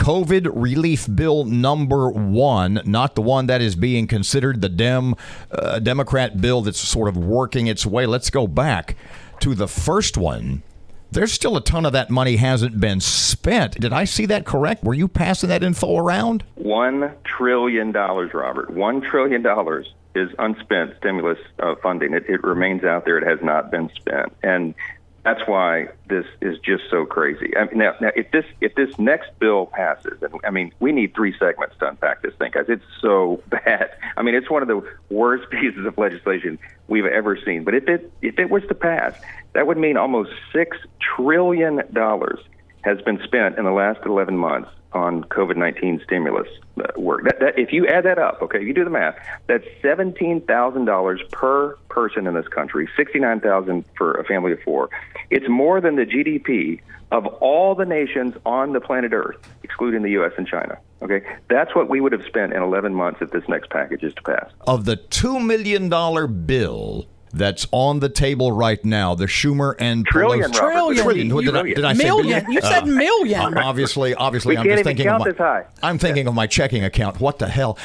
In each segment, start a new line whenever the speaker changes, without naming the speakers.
COVID relief bill number 1, not the one that is being considered the Democrat bill that's sort of working its way. Let's go back to the first one. There's still a ton of that money hasn't been spent. Did I see that correct? Were you passing that info around?
$1 trillion, Robert. $1 trillion is unspent stimulus funding. It remains out there. It has not been spent. And that's why this is just so crazy. I mean, now, if this next bill passes, and I mean, we need 3 segments to unpack this thing, guys. It's so bad. I mean, it's one of the worst pieces of legislation we've ever seen. But if it was to pass, that would mean almost $6 trillion has been spent in the last 11 months on COVID-19 stimulus work. That if you add that up, okay, you do the math, that's $17,000 per person in this country, $69,000 for a family of 4. It's more than the GDP of all the nations on the planet Earth, excluding the U.S. and China. Okay, that's what we would have spent in 11 months if this next package is to pass.
Of the $2 million bill that's on the table right now, the Schumer and
Trillion.
Did I say
million? You said million.
Obviously,
we
I'm
can't
just
even
thinking
count
of my,
this high.
I'm thinking of my checking account. What the hell?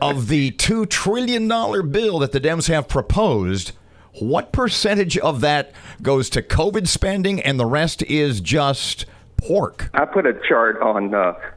Of the $2 trillion bill that the Dems have proposed, what percentage of that goes to COVID spending and the rest is just pork?
I put a chart on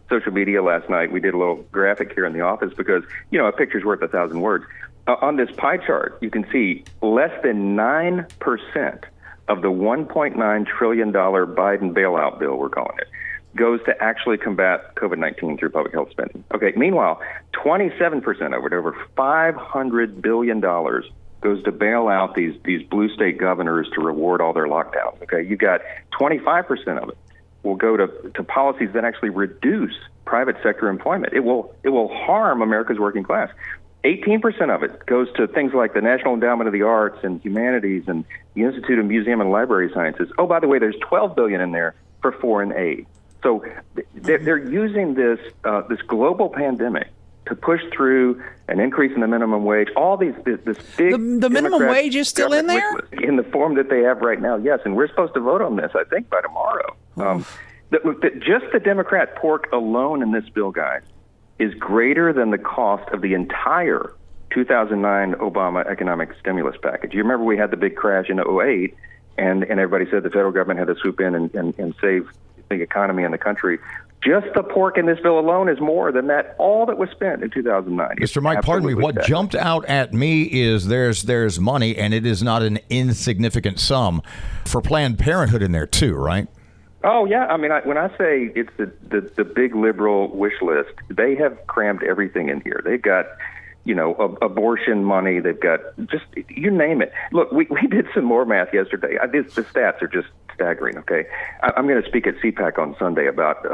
social media last night. We did a little graphic here in the office because, a picture's worth 1,000 words. On this pie chart, you can see less than 9% of the $1.9 trillion Biden bailout bill, we're calling it, goes to actually combat COVID-19 through public health spending. Okay, meanwhile, 27% of it, over $500 billion, goes to bail out these blue state governors to reward all their lockdowns. Okay, you got 25% of it will go to policies that actually reduce private sector employment. It will harm America's working class. 18% of it goes to things like the National Endowment of the Arts and Humanities and the Institute of Museum and Library Sciences. Oh, by the way, there's $12 billion in there for foreign aid. So they're using this global pandemic to push through an increase in the minimum wage. All this big
the minimum wage is still in there
in the form that they have right now. Yes, and we're supposed to vote on this, I think, by tomorrow. Just the Democrat pork alone in this bill, guys, is greater than the cost of the entire 2009 Obama economic stimulus package. You remember we had the big crash in 2008, and everybody said the federal government had to swoop in and save the economy and the country. Just the pork in this bill alone is more than that, all that was spent in 2009.
Mr. Mike, pardon me, what jumped out at me is there's money, and it is not an insignificant sum, for Planned Parenthood in there too, right?
Oh, yeah. I mean, when I say it's the big liberal wish list, they have crammed everything in here. They've got, abortion money. They've got just, you name it. Look, we did some more math yesterday. The stats are just staggering, okay? I'm going to speak at CPAC on Sunday about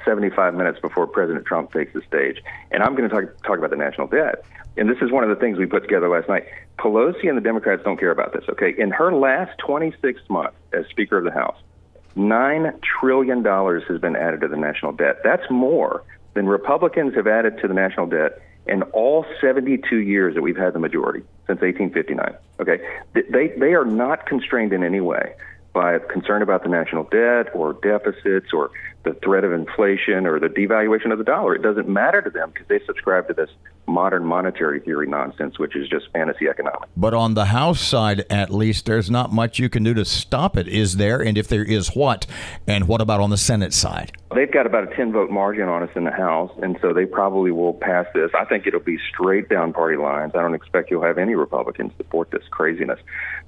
75 minutes before President Trump takes the stage. And I'm going to talk about the national debt. And this is one of the things we put together last night. Pelosi and the Democrats don't care about this, okay? In her last 26 months as Speaker of the House, $9 trillion has been added to the national debt. That's more than Republicans have added to the national debt in all 72 years that we've had the majority, since 1859. Okay, they are not constrained in any way by concern about the national debt or deficits or the threat of inflation or the devaluation of the dollar. It doesn't matter to them because they subscribe to this modern monetary theory nonsense, which is just fantasy economics.
But on the House side, at least, there's not much you can do to stop it, is there? And if there is, what? And what about on the Senate side?
They've got about a 10-vote margin on us in the House, and so they probably will pass this. I think it'll be straight down party lines. I don't expect you'll have any Republicans support this craziness.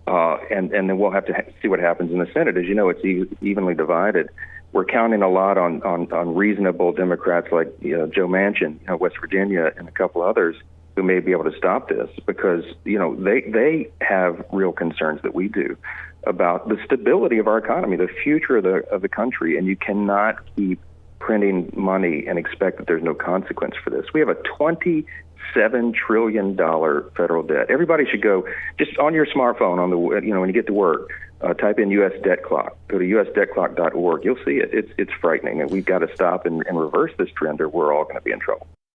And then we'll have to see what happens in the Senate. As you know, it's evenly divided. We're counting a lot on reasonable Democrats like Joe Manchin, West Virginia, and a couple others who may be able to stop this because they have real concerns that we do about the stability of our economy, the future of the country, and you cannot keep printing money and expect that there's no consequence for this. We have a $27 trillion federal debt. Everybody should go just on your smartphone on the when you get to work. Type in U.S. debt clock. Go to usdebtclock.org. You'll see it. It's frightening, and we've got to stop and reverse this trend, or we're all going to be in trouble.